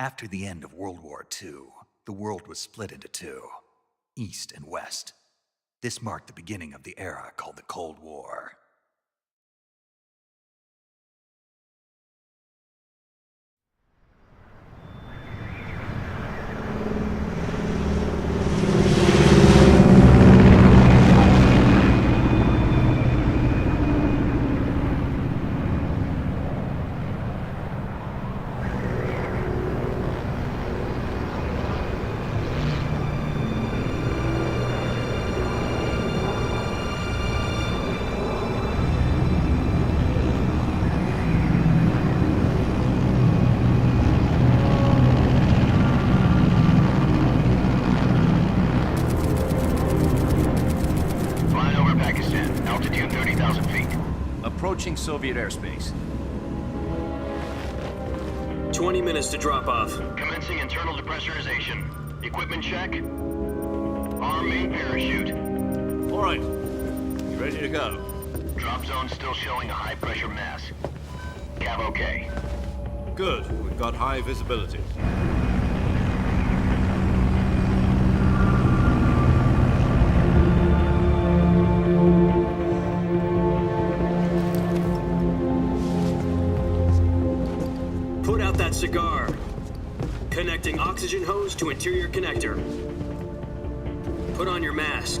After the end of World War II, the world was split into two, East and West. This marked the beginning of the era called the Cold War. Approaching Soviet airspace. 20 minutes to drop off. Commencing internal depressurization. Equipment check. Arm main parachute. All right. You ready to go? Drop zone still showing a high pressure mass. Cav okay. Good. We've got high visibility. Cigar. Connecting oxygen hose to interior connector. Put on your mask.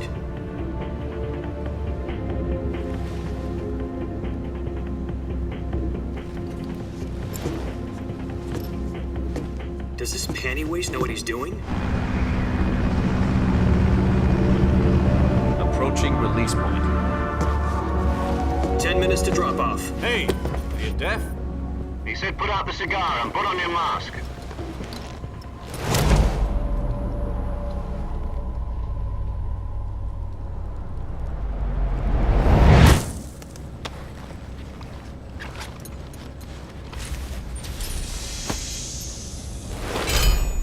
Does this panty waste know what he's doing? Approaching release point. 10 minutes to drop off. Hey, are you deaf? He said put out the cigar and put on your mask.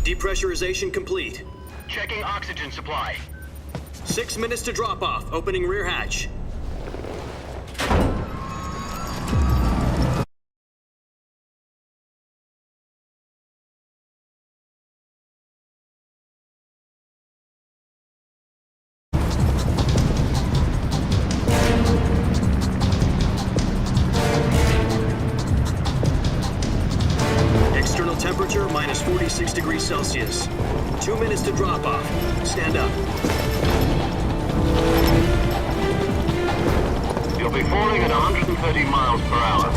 Depressurization complete. Checking oxygen supply. 6 minutes to drop off. Opening rear hatch. Temperature minus 46 degrees Celsius. 2 minutes to drop off. Stand up. You'll be falling at 130 miles per hour.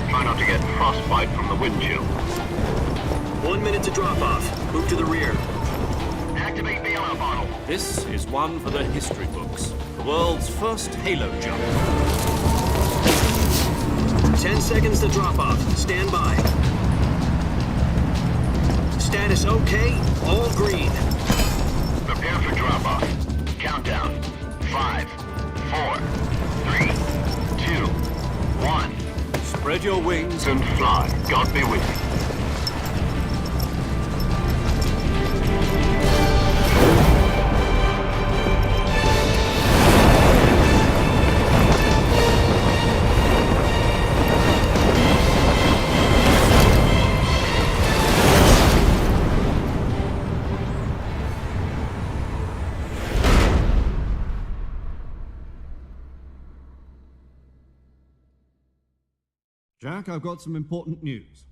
Try not to get frostbite from the wind chill. 1 minute to drop off. Move to the rear. Activate the yellow bottle. This is one for the history books. The world's first halo jump. 10 seconds to drop off. Stand by. Status okay, all green. Prepare for drop-off. Countdown. 5, 4, 3, 2, 1. Spread your wings And fly. God be with you. Jack, I've got some important news.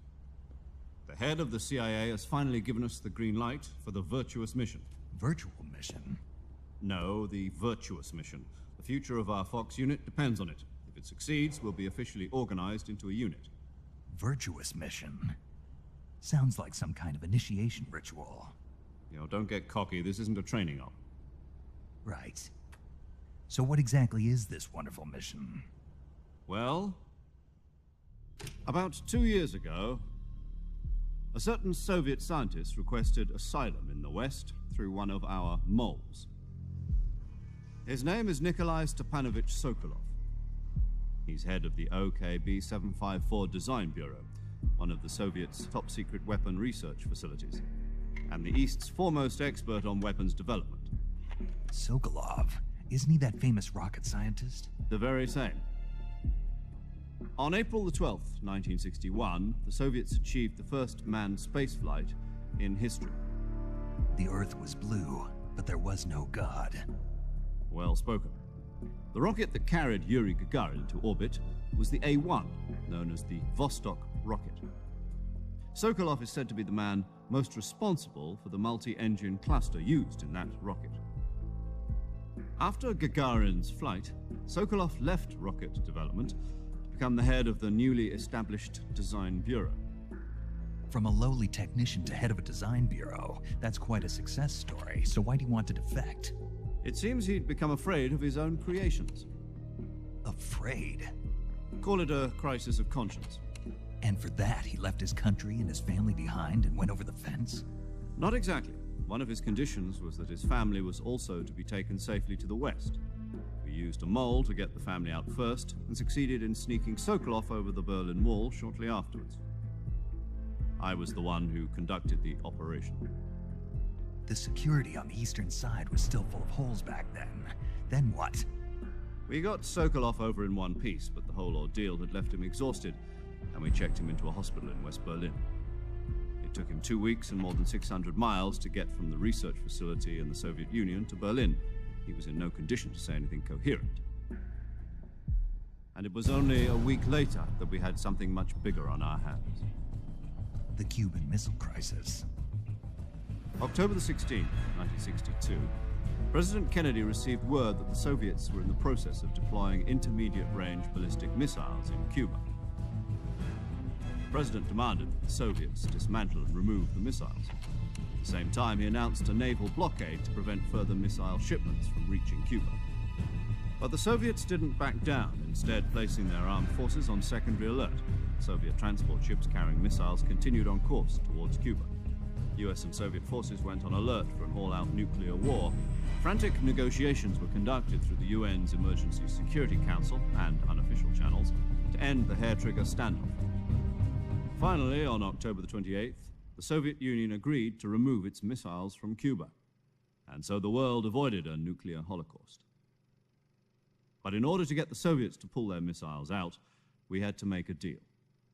The head of the CIA has finally given us the green light for the virtuous mission. Virtual mission? No, the virtuous mission. The future of our Fox unit depends on it. If it succeeds, we'll be officially organized into a unit. Virtuous mission? Sounds like some kind of initiation ritual. You know, don't get cocky. This isn't a training op. Right. So what exactly is this wonderful mission? Well, about 2 years ago, a certain Soviet scientist requested asylum in the West through one of our moles. His name is Nikolai Stepanovich Sokolov. He's head of the OKB 754 Design Bureau, one of the Soviets' top-secret weapon research facilities, and the East's foremost expert on weapons development. Sokolov? Isn't he that famous rocket scientist? The very same. On April the 12th, 1961, the Soviets achieved the first manned spaceflight in history. The Earth was blue, but there was no God. Well spoken. The rocket that carried Yuri Gagarin into orbit was the A-1, known as the Vostok rocket. Sokolov is said to be the man most responsible for the multi-engine cluster used in that rocket. After Gagarin's flight, Sokolov left rocket development to become the head of the newly established Design Bureau. From a lowly technician to head of a design bureau, that's quite a success story, so why'd he want to defect? It seems he'd become afraid of his own creations. Afraid? Call it a crisis of conscience. And for that, he left his country and his family behind and went over the fence? Not exactly. One of his conditions was that his family was also to be taken safely to the west. We used a mole to get the family out first and succeeded in sneaking Sokolov over the Berlin Wall shortly afterwards. I was the one who conducted the operation. The security on the eastern side was still full of holes back then. Then what? We got Sokolov over in one piece, but the whole ordeal had left him exhausted, and we checked him into a hospital in West Berlin. It took him 2 weeks and more than 600 miles to get from the research facility in the Soviet Union to Berlin. He was in no condition to say anything coherent. And it was only a week later that we had something much bigger on our hands. The Cuban Missile Crisis. October the 16th, 1962, President Kennedy received word that the Soviets were in the process of deploying intermediate-range ballistic missiles in Cuba. The President demanded that the Soviets dismantle and remove the missiles. At the same time, he announced a naval blockade to prevent further missile shipments from reaching Cuba. But the Soviets didn't back down, instead placing their armed forces on secondary alert. Soviet transport ships carrying missiles continued on course towards Cuba. US and Soviet forces went on alert for an all-out nuclear war. Frantic negotiations were conducted through the UN's Emergency Security Council and unofficial channels to end the hair-trigger standoff. Finally, on October the 28th, the Soviet Union agreed to remove its missiles from Cuba, and so the world avoided a nuclear holocaust. But in order to get the Soviets to pull their missiles out, we had to make a deal.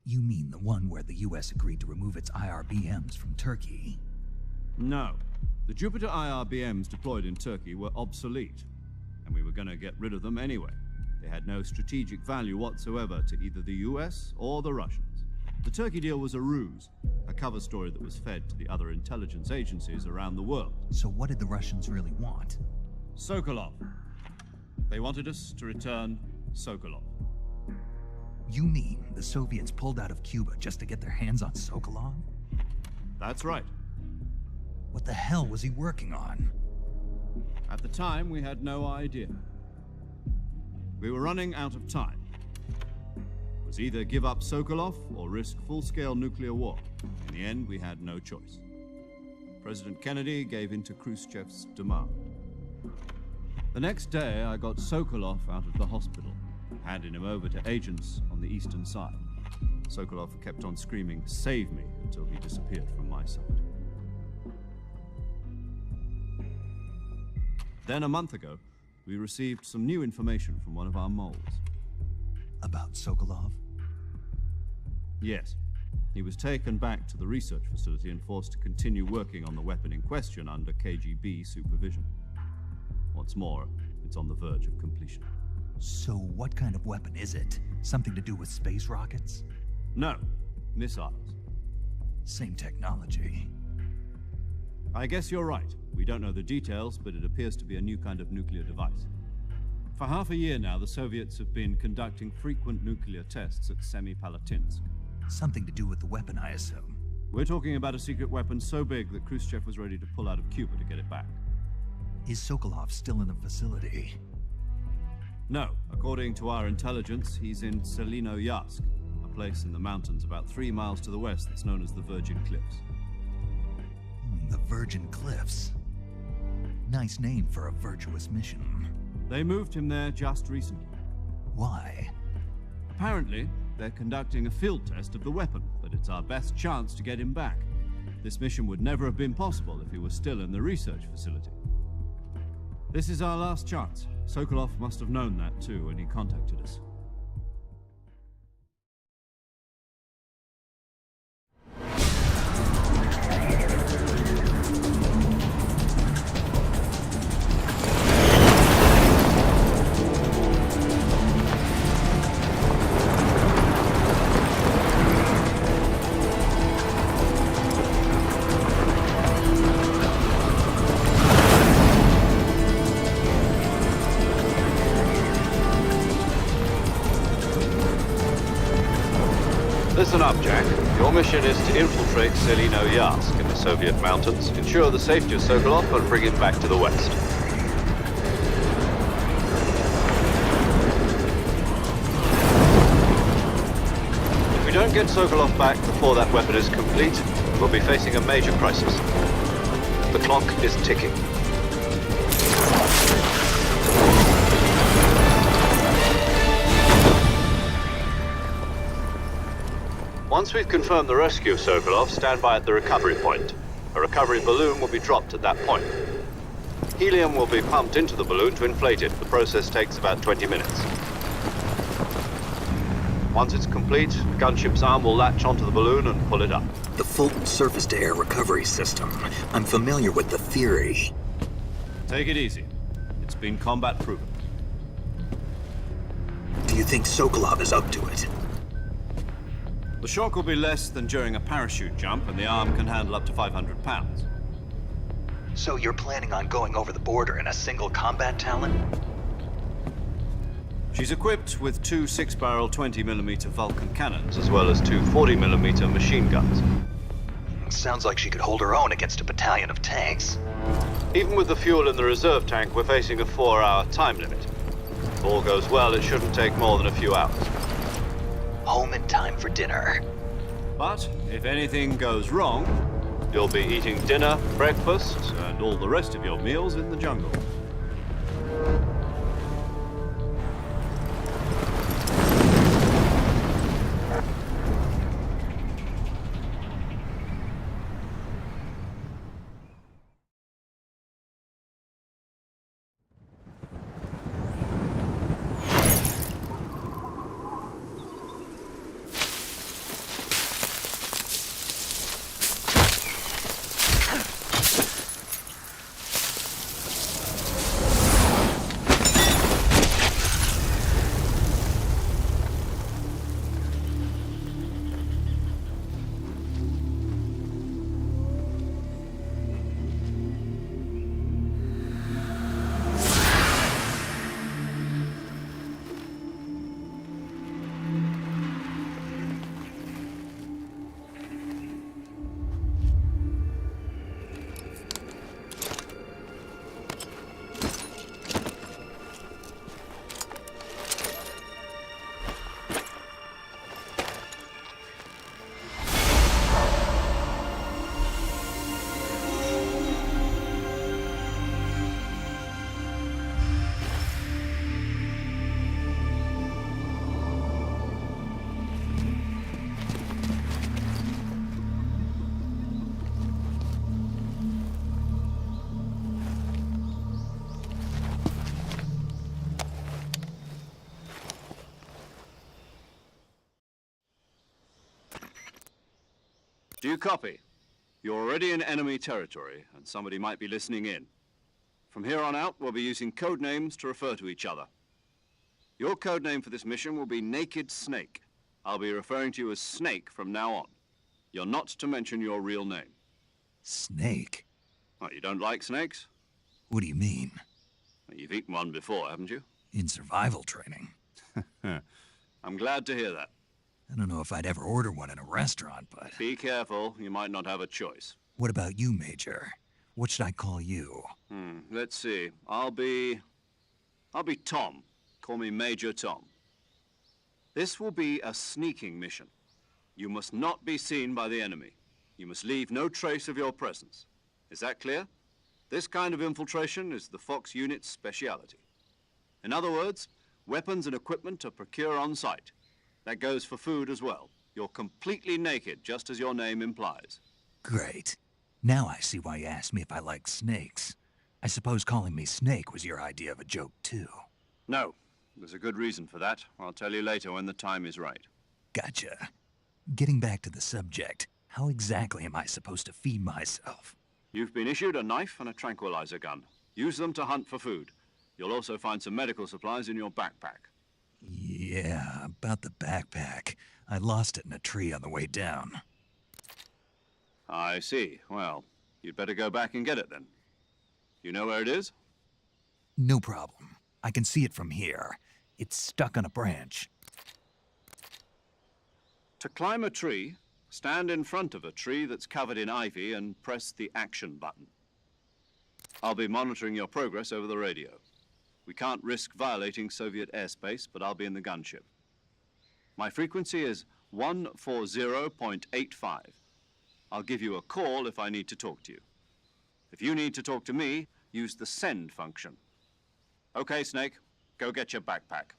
You mean the one where the US agreed to remove its IRBMs from Turkey? No. The Jupiter IRBMs deployed in Turkey were obsolete, and we were going to get rid of them anyway. They had no strategic value whatsoever to either the US or the Russians. The Turkey deal was a ruse, a cover story that was fed to the other intelligence agencies around the world. So what did the Russians really want? Sokolov. They wanted us to return Sokolov. You mean the Soviets pulled out of Cuba just to get their hands on Sokolov? That's right. What the hell was he working on? At the time, we had no idea. We were running out of time. It was either give up Sokolov or risk full-scale nuclear war. In the end, we had no choice. President Kennedy gave in to Khrushchev's demand. The next day, I got Sokolov out of the hospital, handing him over to agents on the eastern side. Sokolov kept on screaming, "Save me," until he disappeared from my sight. Then a month ago, we received some new information from one of our moles. About Sokolov? Yes. He was taken back to the research facility and forced to continue working on the weapon in question under KGB supervision. What's more, it's on the verge of completion. So what kind of weapon is it? Something to do with space rockets? No, missiles. Same technology. I guess you're right. We don't know the details, but it appears to be a new kind of nuclear device. For half a year now, the Soviets have been conducting frequent nuclear tests at Semipalatinsk. Something to do with the weapon, I assume. We're talking about a secret weapon so big that Khrushchev was ready to pull out of Cuba to get it back. Is Sokolov still in the facility? No. According to our intelligence, he's in Selinoyarsk, a place in the mountains about 3 miles to the west that's known as the Virgin Cliffs. The Virgin Cliffs. Nice name for a virtuous mission. They moved him there just recently. Why? Apparently, they're conducting a field test of the weapon, but it's our best chance to get him back. This mission would never have been possible if he was still in the research facility. This is our last chance. Sokolov must have known that too when he contacted us. Listen up, Jack. Your mission is to infiltrate Selino-Yarsk in the Soviet mountains, ensure the safety of Sokolov, and bring him back to the west. If we don't get Sokolov back before that weapon is complete, we'll be facing a major crisis. The clock is ticking. Once we've confirmed the rescue of Sokolov, stand by at the recovery point. A recovery balloon will be dropped at that point. Helium will be pumped into the balloon to inflate it. The process takes about 20 minutes. Once it's complete, the gunship's arm will latch onto the balloon and pull it up. The Fulton surface-to-air recovery system. I'm familiar with the theory. Take it easy. It's been combat proven. Do you think Sokolov is up to it? The shock will be less than during a parachute jump, and the arm can handle up to 500 pounds. So you're planning on going over the border in a single combat Talon? She's equipped with two 6-barrel 20mm Vulcan cannons, As well as two 40mm machine guns. Sounds like she could hold her own against a battalion of tanks. Even with the fuel in the reserve tank, we're facing a 4-hour time limit. If all goes well, it shouldn't take more than a few hours. Home in time for dinner. But if anything goes wrong, You'll be eating dinner, breakfast, and all the rest of your meals in the jungle. Do you copy? You're already in enemy territory, and somebody might be listening in. From here on out, we'll be using code names to refer to each other. Your code name for this mission will be Naked Snake. I'll be referring to you as Snake from now on. You're not to mention your real name. Snake? Oh, you don't like snakes? What do you mean? Well, you've eaten one before, haven't you? In survival training. I'm glad to hear that. I don't know if I'd ever order one in a restaurant, but... Be careful, you might not have a choice. What about you, Major? What should I call you? Let's see. I'll be Tom. Call me Major Tom. This will be a sneaking mission. You must not be seen by the enemy. You must leave no trace of your presence. Is that clear? This kind of infiltration is the Fox unit's speciality. In other words, weapons and equipment are procured on site. That goes for food as well. You're completely naked, just as your name implies. Great. Now I see why you asked me if I like snakes. I suppose calling me Snake was your idea of a joke, too. No, there's a good reason for that. I'll tell you later when the time is right. Gotcha. Getting back to the subject, how exactly am I supposed to feed myself? You've been issued a knife and a tranquilizer gun. Use them to hunt for food. You'll also find some medical supplies in your backpack. Yeah, about the backpack. I lost it in a tree on the way down. I see. Well, you'd better go back and get it then. You know where it is? No problem. I can see it from here. It's stuck on a branch. To climb a tree, stand in front of a tree that's covered in ivy and press the action button. I'll be monitoring your progress over the radio. We can't risk violating Soviet airspace, but I'll be in the gunship. My frequency is 140.85. I'll give you a call if I need to talk to you. If you need to talk to me, use the send function. Okay, Snake, go get your backpack.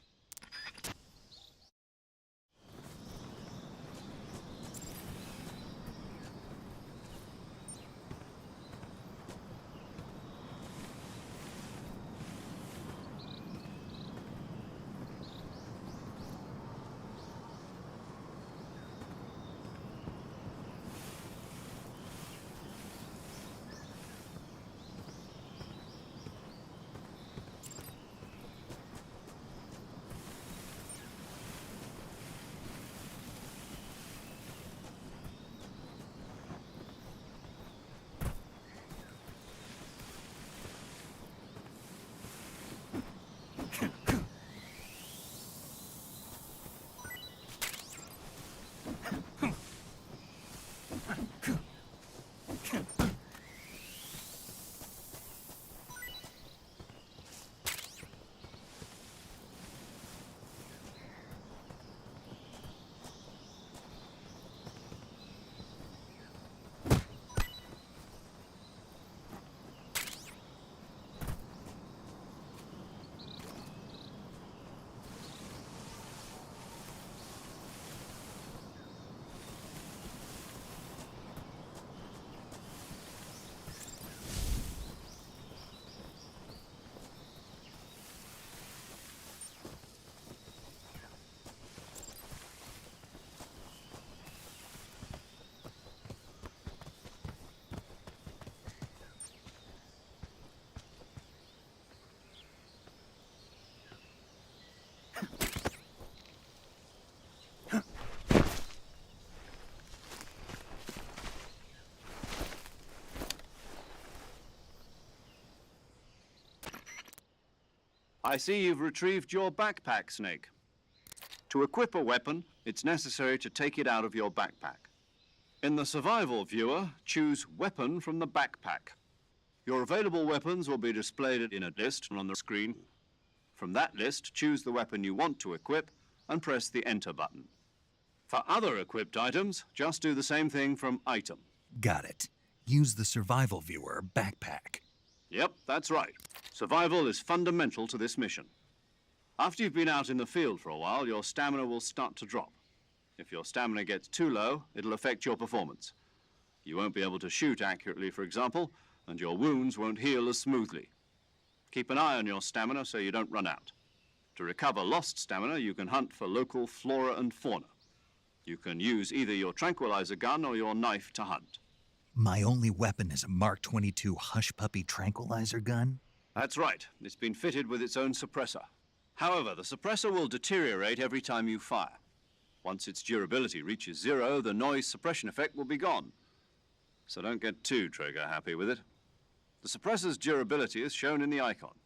I see you've retrieved your backpack, Snake. To equip a weapon, it's necessary to take it out of your backpack. In the survival viewer, choose Weapon from the backpack. Your available weapons will be displayed in a list on the screen. From that list, choose the weapon you want to equip and press the Enter button. For other equipped items, just do the same thing from Item. Got it. Use the survival viewer backpack. Yep, that's right. Survival is fundamental to this mission. After you've been out in the field for a while, your stamina will start to drop. If your stamina gets too low, it'll affect your performance. You won't be able to shoot accurately, for example, and your wounds won't heal as smoothly. Keep an eye on your stamina so you don't run out. To recover lost stamina, you can hunt for local flora and fauna. You can use either your tranquilizer gun or your knife to hunt. My only weapon is a Mark 22 Hush Puppy tranquilizer gun? That's right. It's been fitted with its own suppressor. However, the suppressor will deteriorate every time you fire. Once its durability reaches 0, the noise suppression effect will be gone. So don't get too trigger-happy with it. The suppressor's durability is shown in the icon.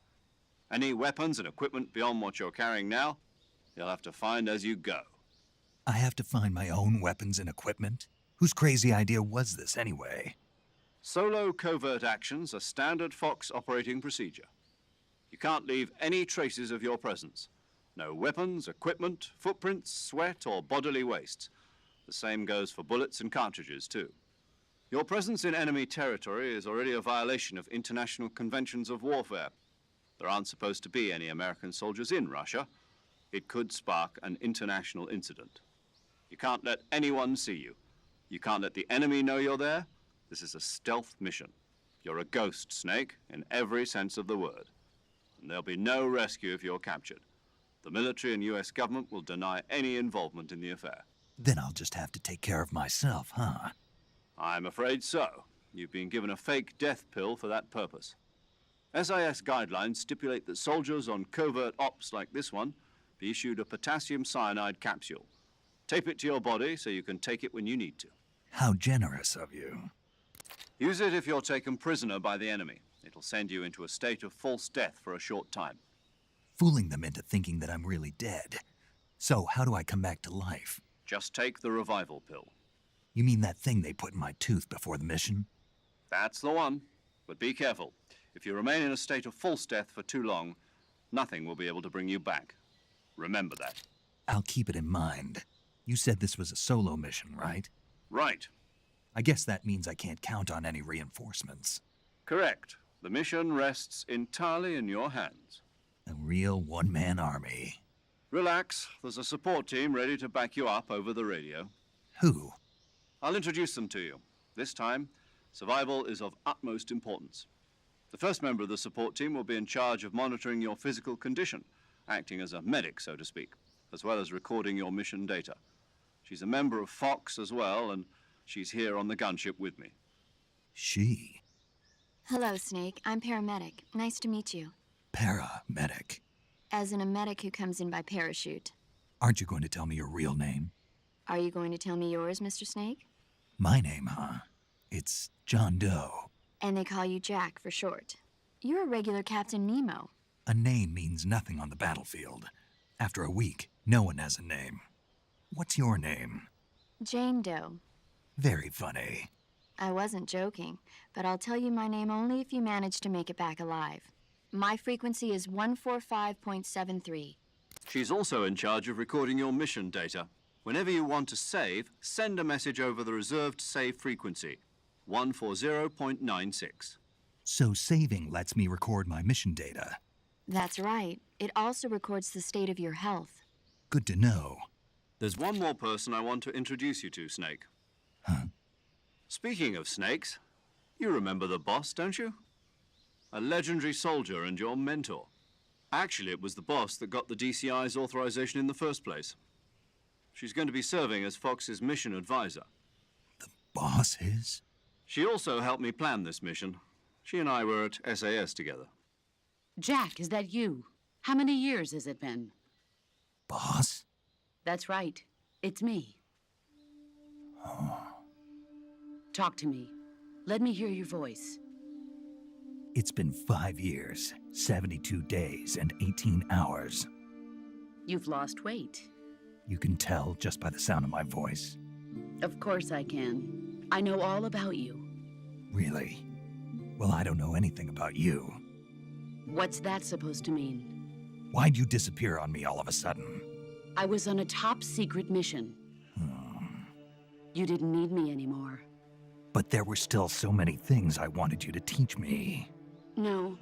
Any weapons and equipment beyond what you're carrying now, you'll have to find as you go. I have to find my own weapons and equipment? Whose crazy idea was this anyway? Solo covert actions are standard Fox operating procedure. You can't leave any traces of your presence. No weapons, equipment, footprints, sweat, or bodily waste. The same goes for bullets and cartridges, too. Your presence in enemy territory is already a violation of international conventions of warfare. There aren't supposed to be any American soldiers in Russia. It could spark an international incident. You can't let anyone see you. You can't let the enemy know you're there. This is a stealth mission. You're a ghost, Snake, in every sense of the word. And there'll be no rescue if you're captured. The military and US government will deny any involvement in the affair. Then I'll just have to take care of myself, huh? I'm afraid so. You've been given a fake death pill for that purpose. SIS guidelines stipulate that soldiers on covert ops like this one be issued a potassium cyanide capsule. Tape it to your body so you can take it when you need to. How generous of you. Use it if you're taken prisoner by the enemy. It'll send you into a state of false death for a short time. Fooling them into thinking that I'm really dead. So how do I come back to life? Just take the revival pill. You mean that thing they put in my tooth before the mission? That's the one. But be careful. If you remain in a state of false death for too long, nothing will be able to bring you back. Remember that. I'll keep it in mind. You said this was a solo mission, right? Right. I guess that means I can't count on any reinforcements. Correct. The mission rests entirely in your hands. A real one-man army. Relax. There's a support team ready to back you up over the radio. Who? I'll introduce them to you. This time, survival is of utmost importance. The first member of the support team will be in charge of monitoring your physical condition, acting as a medic, so to speak, as well as recording your mission data. She's a member of Fox as well, and she's here on the gunship with me. She? Hello, Snake. I'm paramedic. Nice to meet you. Paramedic. As in a medic who comes in by parachute. Aren't you going to tell me your real name? Are you going to tell me yours, Mr. Snake? My name, huh? It's John Doe. And they call you Jack for short. You're a regular Captain Nemo. A name means nothing on the battlefield. After a week, no one has a name. What's your name? Jane Doe. Very funny. I wasn't joking, but I'll tell you my name only if you manage to make it back alive. My frequency is 145.73. She's also in charge of recording your mission data. Whenever you want to save, send a message over the reserved save frequency, 140.96. So saving lets me record my mission data. That's right. It also records the state of your health. Good to know. There's one more person I want to introduce you to, Snake. Huh? Speaking of snakes, you remember the boss, don't you? A legendary soldier and your mentor. Actually, it was the boss that got the DCI's authorization in the first place. She's going to be serving as Fox's mission advisor. The boss is? She also helped me plan this mission. She and I were at SAS together. Jack, is that you? How many years has it been? Boss? That's right. It's me. Talk to me. Let me hear your voice. It's been 5 years, 72 days, and 18 hours. You've lost weight. You can tell just by the sound of my voice. Of course I can. I know all about you. Really? Well, I don't know anything about you. What's that supposed to mean? Why'd you disappear on me all of a sudden? I was on a top secret mission. You didn't need me anymore. But there were still so many things I wanted you to teach me. No,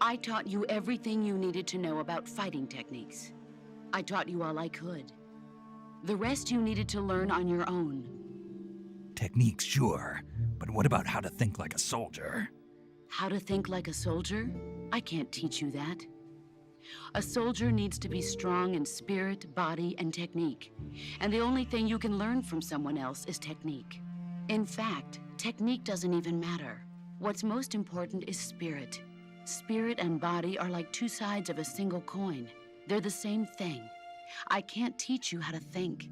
I taught you everything you needed to know about fighting techniques. I taught you all I could. The rest you needed to learn on your own. Techniques, sure. But what about how to think like a soldier? How to think like a soldier? I can't teach you that. A soldier needs to be strong in spirit, body, and technique. And the only thing you can learn from someone else is technique. In fact, technique doesn't even matter. What's most important is spirit. Spirit and body are like two sides of a single coin. They're the same thing. I can't teach you how to think.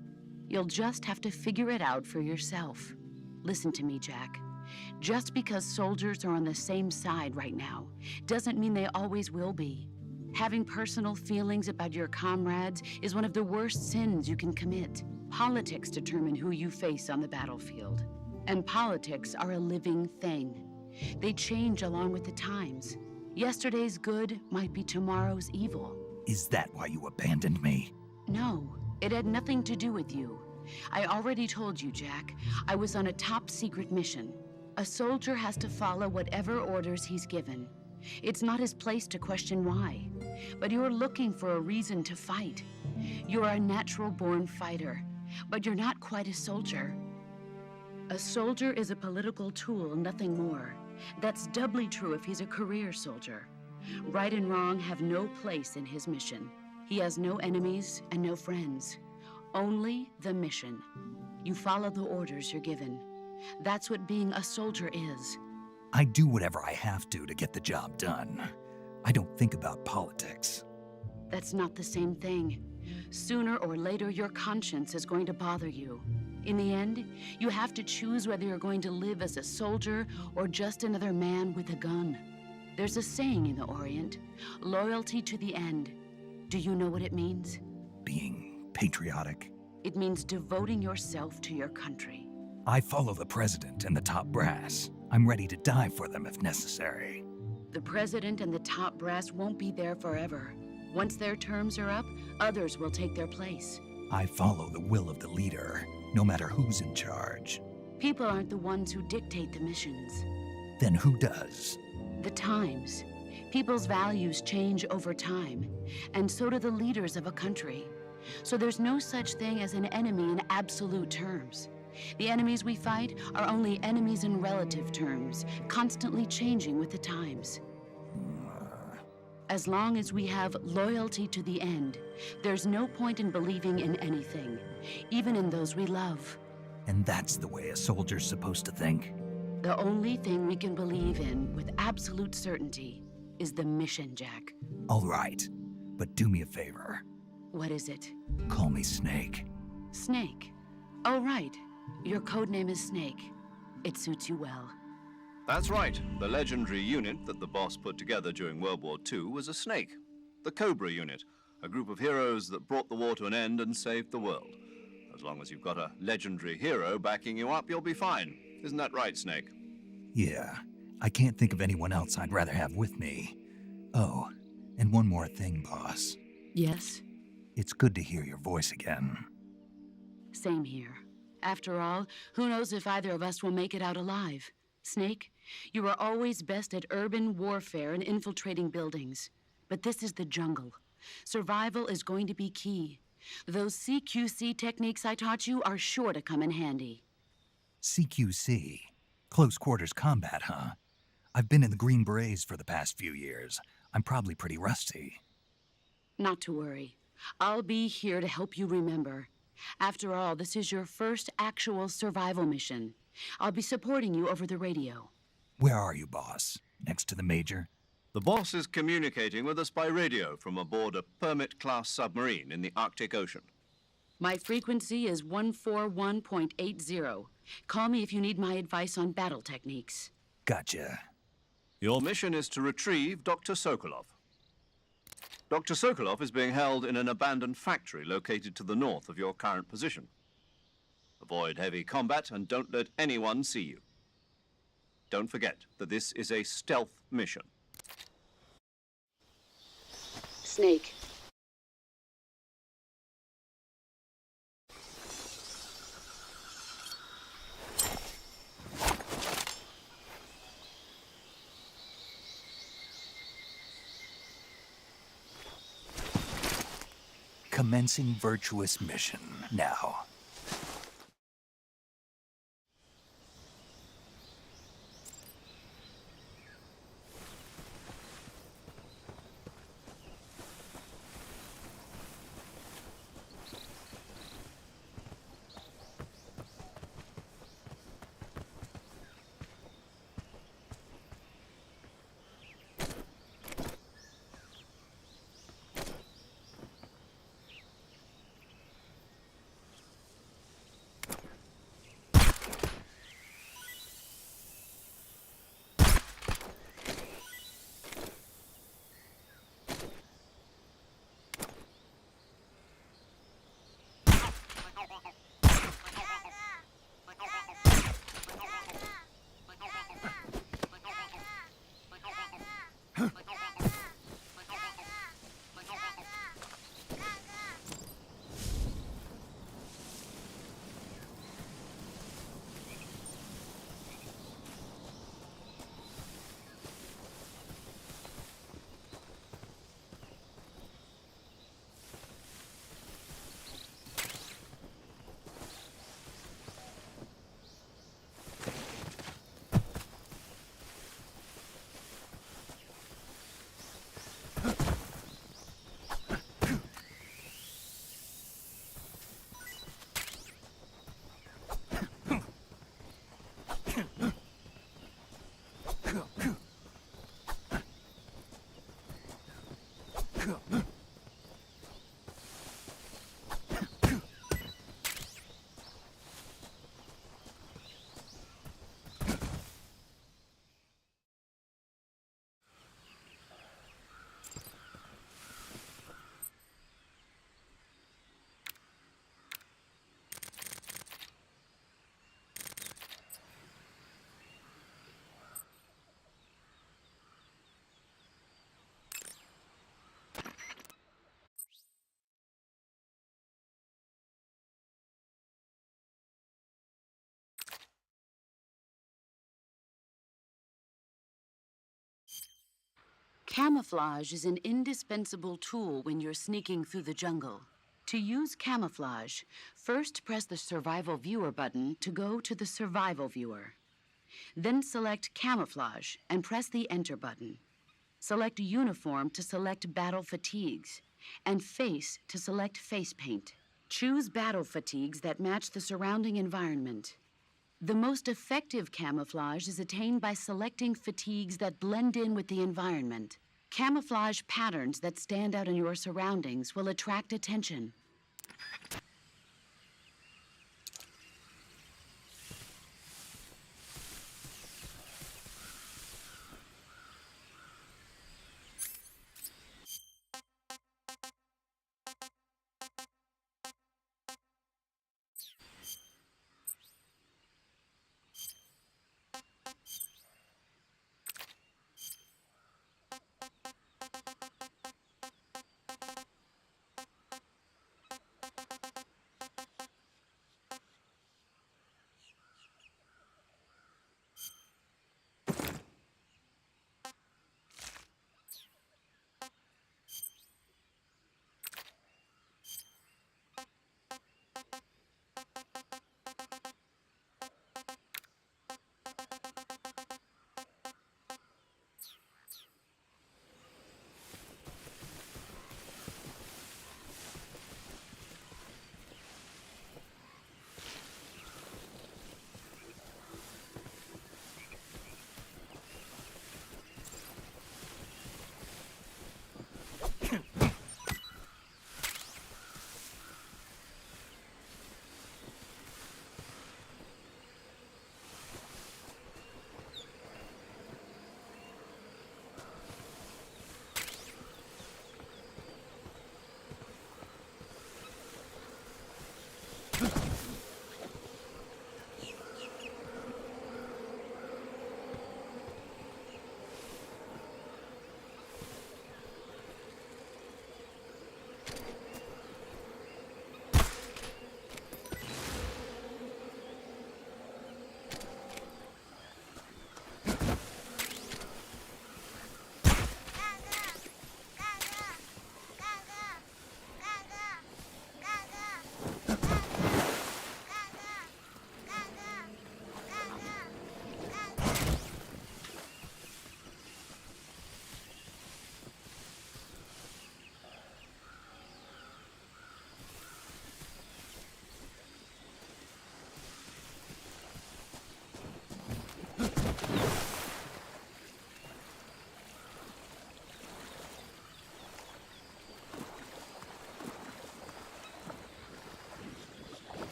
You'll just have to figure it out for yourself. Listen to me, Jack. Just because soldiers are on the same side right now doesn't mean they always will be. Having personal feelings about your comrades is one of the worst sins you can commit. Politics determine who you face on the battlefield. And politics are a living thing. They change along with the times. Yesterday's good might be tomorrow's evil. Is that why you abandoned me? No, it had nothing to do with you. I already told you, Jack. I was on a top secret mission. A soldier has to follow whatever orders he's given. It's not his place to question why. But you're looking for a reason to fight. You're a natural-born fighter, but you're not quite a soldier. A soldier is a political tool, nothing more. That's doubly true if he's a career soldier. Right and wrong have no place in his mission. He has no enemies and no friends. Only the mission. You follow the orders you're given. That's what being a soldier is. I do whatever I have to get the job done. I don't think about politics. That's not the same thing. Sooner or later, your conscience is going to bother you. In the end, you have to choose whether you're going to live as a soldier or just another man with a gun. There's a saying in the Orient, loyalty to the end. Do you know what it means? Being patriotic? It means devoting yourself to your country. I follow the president and the top brass. I'm ready to die for them if necessary. The president and the top brass won't be there forever. Once their terms are up, others will take their place. I follow the will of the leader, no matter who's in charge. People aren't the ones who dictate the missions. Then who does? The times. People's values change over time, and so do the leaders of a country. So there's no such thing as an enemy in absolute terms. The enemies we fight are only enemies in relative terms, constantly changing with the times. As long as we have loyalty to the end, there's no point in believing in anything, even in those we love. And that's the way a soldier's supposed to think? The only thing we can believe in with absolute certainty is the mission, Jack. All right, but do me a favor. What is it? Call me Snake. Snake. Oh, right. Your codename is Snake. It suits you well. That's right. The legendary unit that the boss put together during World War II was a snake. The Cobra unit, a group of heroes that brought the war to an end and saved the world. As long as you've got a legendary hero backing you up, you'll be fine. Isn't that right, Snake? Yeah, I can't think of anyone else I'd rather have with me. Oh, and one more thing, boss. Yes? It's good to hear your voice again. Same here. After all, who knows if either of us will make it out alive? Snake, you are always best at urban warfare and infiltrating buildings. But this is the jungle. Survival is going to be key. Those CQC techniques I taught you are sure to come in handy. CQC? Close quarters combat, huh? I've been in the Green Berets for the past few years. I'm probably pretty rusty. Not to worry. I'll be here to help you remember. After all, this is your first actual survival mission. I'll be supporting you over the radio. Where are you, boss? Next to the Major? The boss is communicating with us by radio from aboard a Permit-class submarine in the Arctic Ocean. My frequency is 141.80. Call me if you need my advice on battle techniques. Gotcha. Your mission is to retrieve Dr. Sokolov. Dr. Sokolov is being held in an abandoned factory located to the north of your current position. Avoid heavy combat and don't let anyone see you. Don't forget that this is a stealth mission. Snake. Commencing virtuous mission now. Camouflage is an indispensable tool when you're sneaking through the jungle. To use camouflage, first press the Survival Viewer button to go to the Survival Viewer. Then select Camouflage and press the Enter button. Select Uniform to select Battle Fatigues, and Face to select Face Paint. Choose battle fatigues that match the surrounding environment. The most effective camouflage is attained by selecting fatigues that blend in with the environment. Camouflage patterns that stand out in your surroundings will attract attention.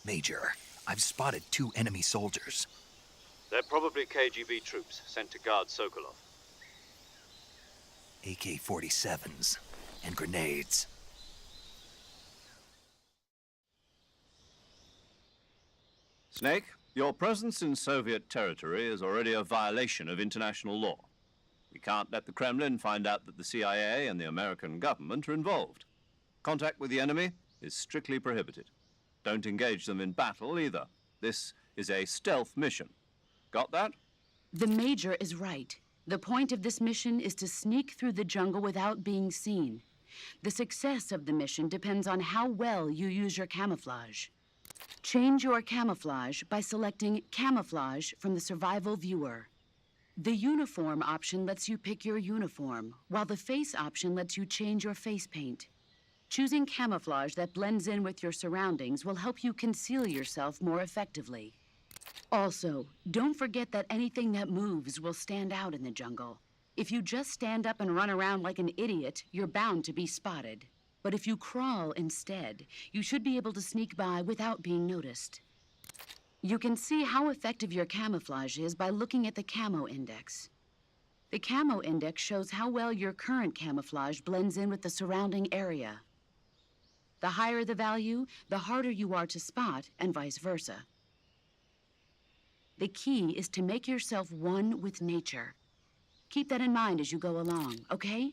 Major, I've spotted 2 enemy soldiers. They're probably KGB troops sent to guard Sokolov. AK-47s and grenades. Snake, your presence in Soviet territory is already a violation of international law. We can't let the Kremlin find out that the CIA and the American government are involved. Contact with the enemy is strictly prohibited. Don't engage them in battle either. This is a stealth mission. Got that? The Major is right. The point of this mission is to sneak through the jungle without being seen. The success of the mission depends on how well you use your camouflage. Change your camouflage by selecting Camouflage from the Survival Viewer. The uniform option lets you pick your uniform, while the face option lets you change your face paint. Choosing camouflage that blends in with your surroundings will help you conceal yourself more effectively. Also, don't forget that anything that moves will stand out in the jungle. If you just stand up and run around like an idiot, you're bound to be spotted. But if you crawl instead, you should be able to sneak by without being noticed. You can see how effective your camouflage is by looking at the camo index. The camo index shows how well your current camouflage blends in with the surrounding area. The higher the value, the harder you are to spot, and vice versa. The key is to make yourself one with nature. Keep that in mind as you go along, okay?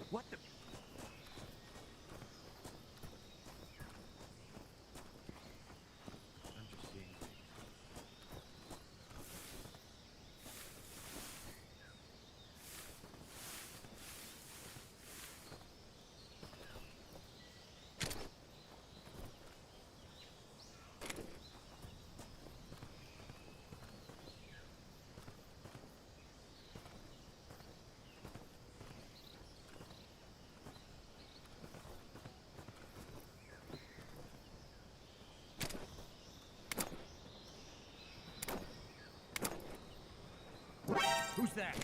What the... I'm just seeing things. Who's that?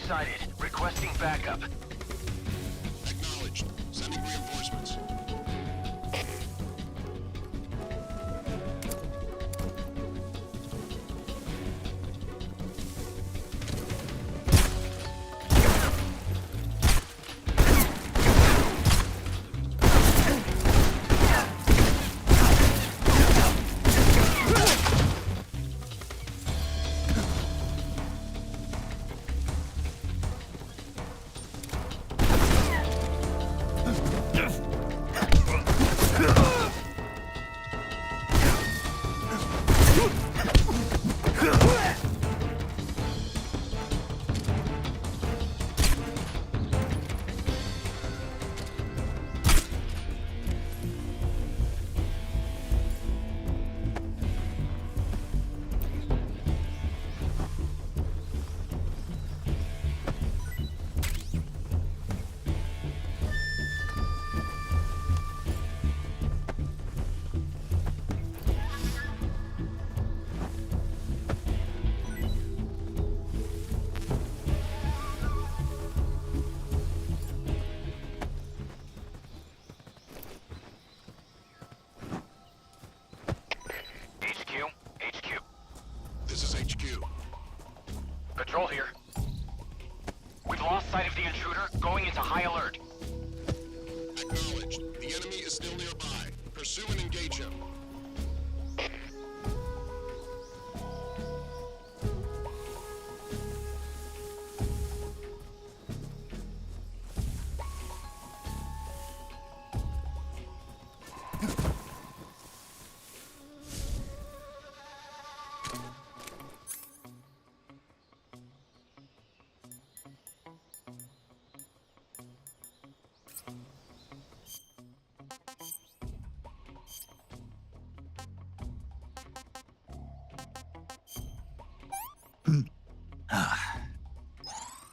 sighted. Requesting backup. Acknowledged. Sending reinforcements. This is HQ. Patrol here. We've lost sight of the intruder, going into high alert. Acknowledged. The enemy is still nearby. Pursue and engage him.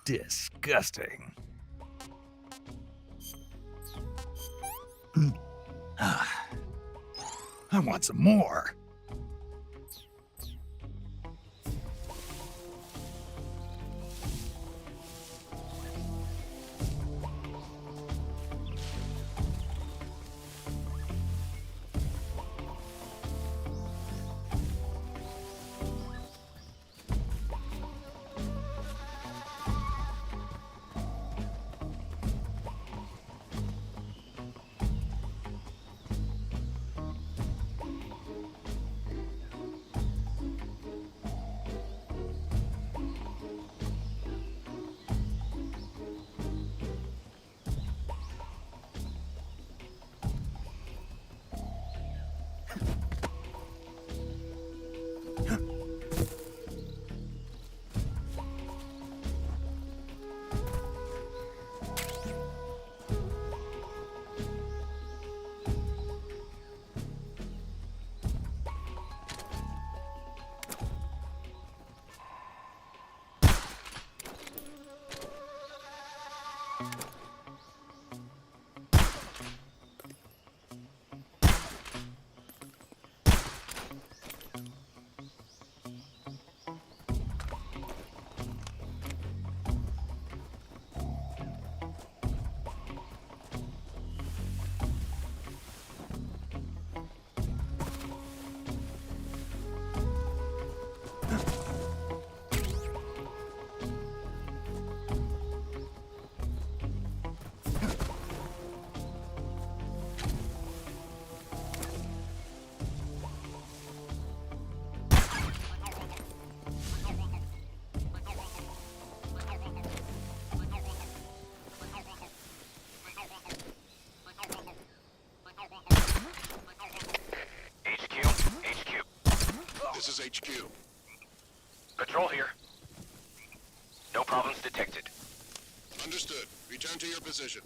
Disgusting. I want some more. This is HQ. Patrol here. No problems detected. Understood. Return to your position.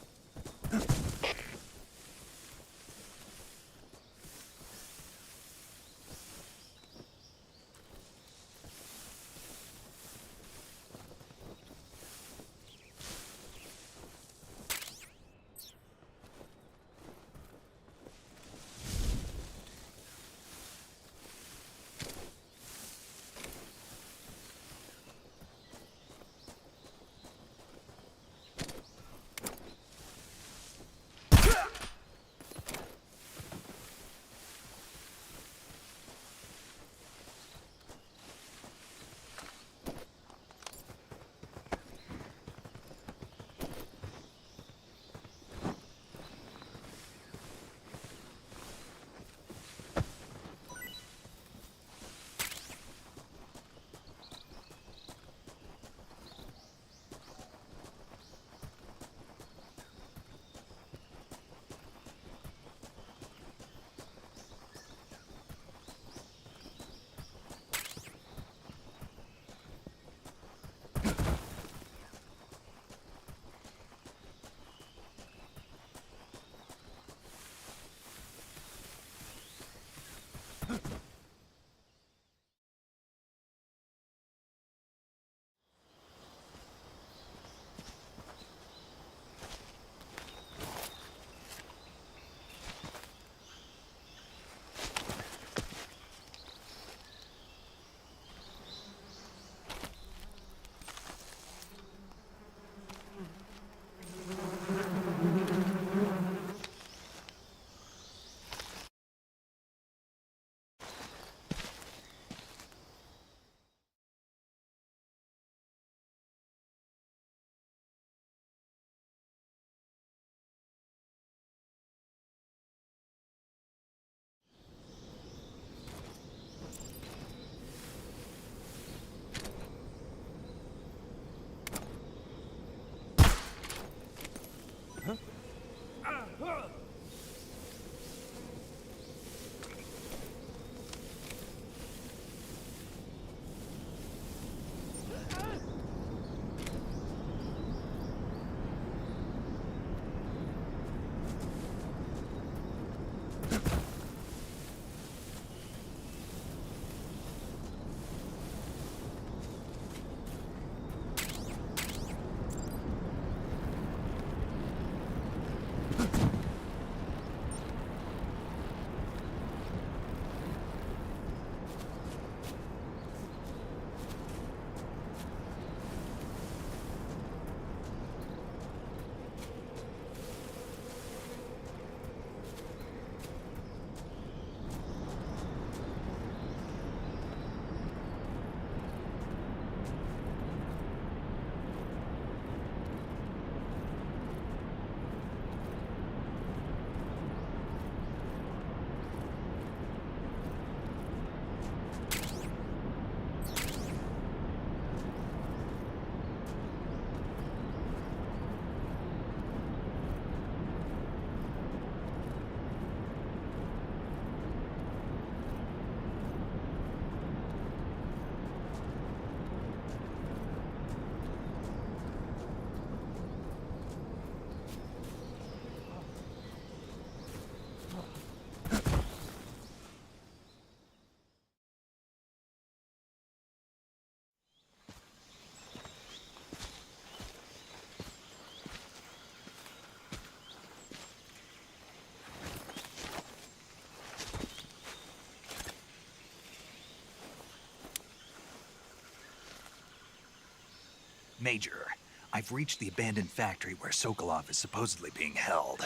Major, I've reached the abandoned factory where Sokolov is supposedly being held.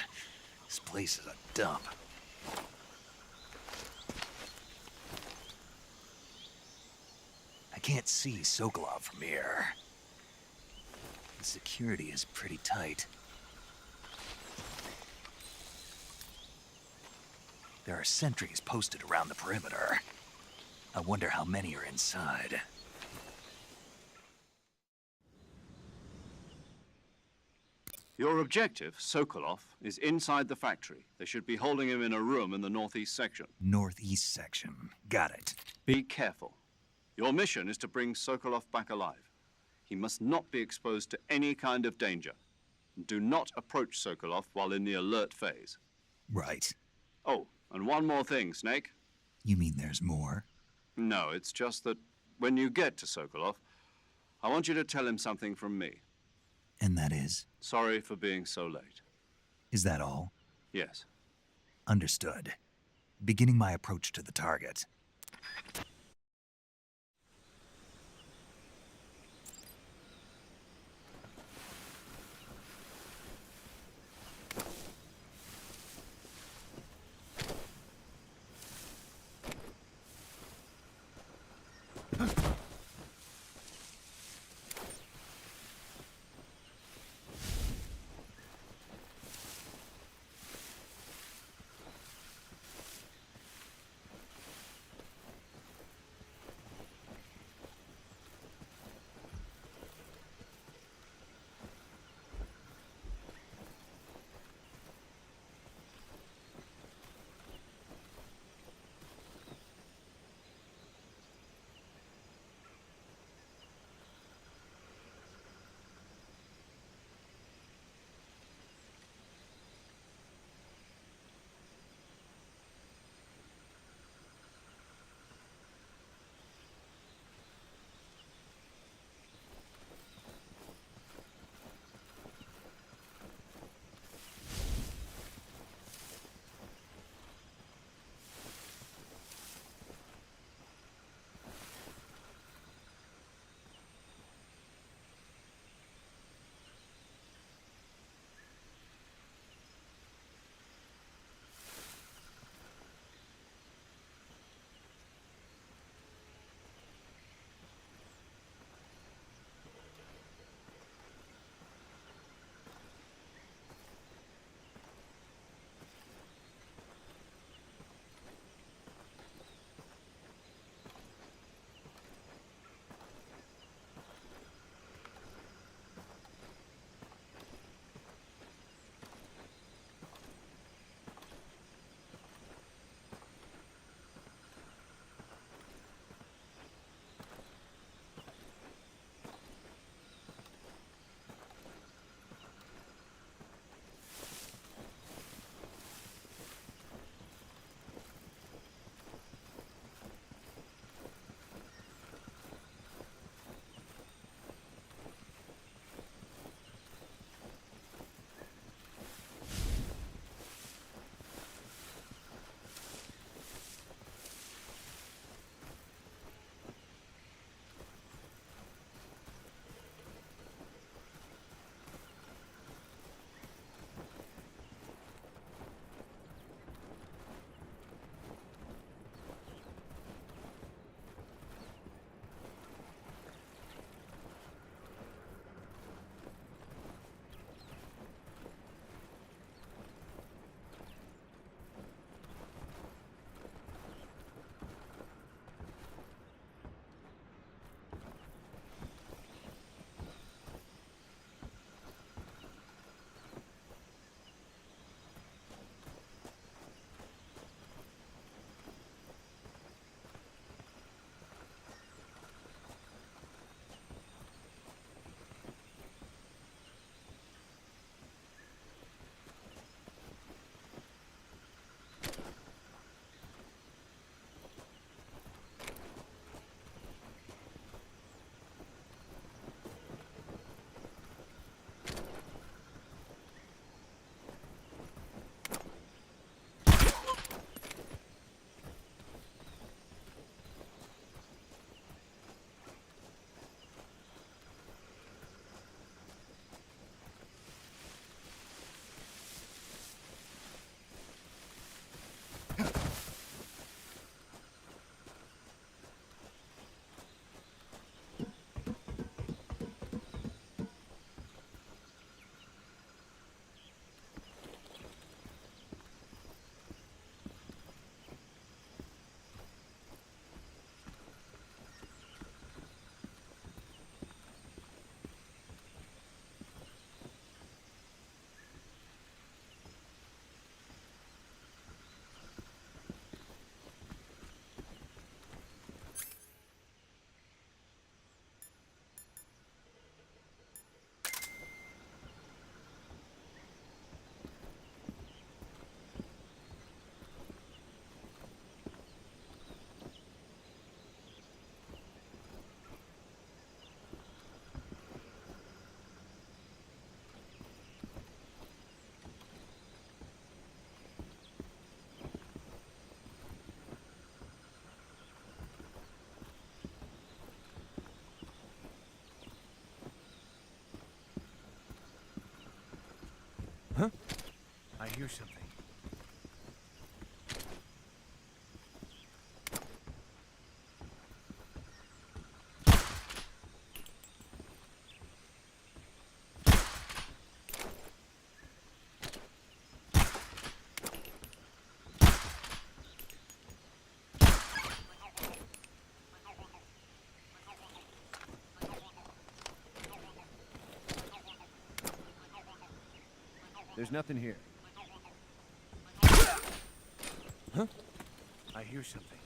This place is a dump. I can't see Sokolov from here. The security is pretty tight. There are sentries posted around the perimeter. I wonder how many are inside. Your objective, Sokolov, is inside the factory. They should be holding him in a room in the northeast section. Northeast section. Got it. Be careful. Your mission is to bring Sokolov back alive. He must not be exposed to any kind of danger. Do not approach Sokolov while in the alert phase. Right. Oh, and one more thing, Snake. You mean there's more? No, it's just that when you get to Sokolov, I want you to tell him something from me. And that is? Sorry for being so late. Is that all? Yes. Understood. Beginning my approach to the target. Huh? I hear something. There's nothing here. Huh? I hear something.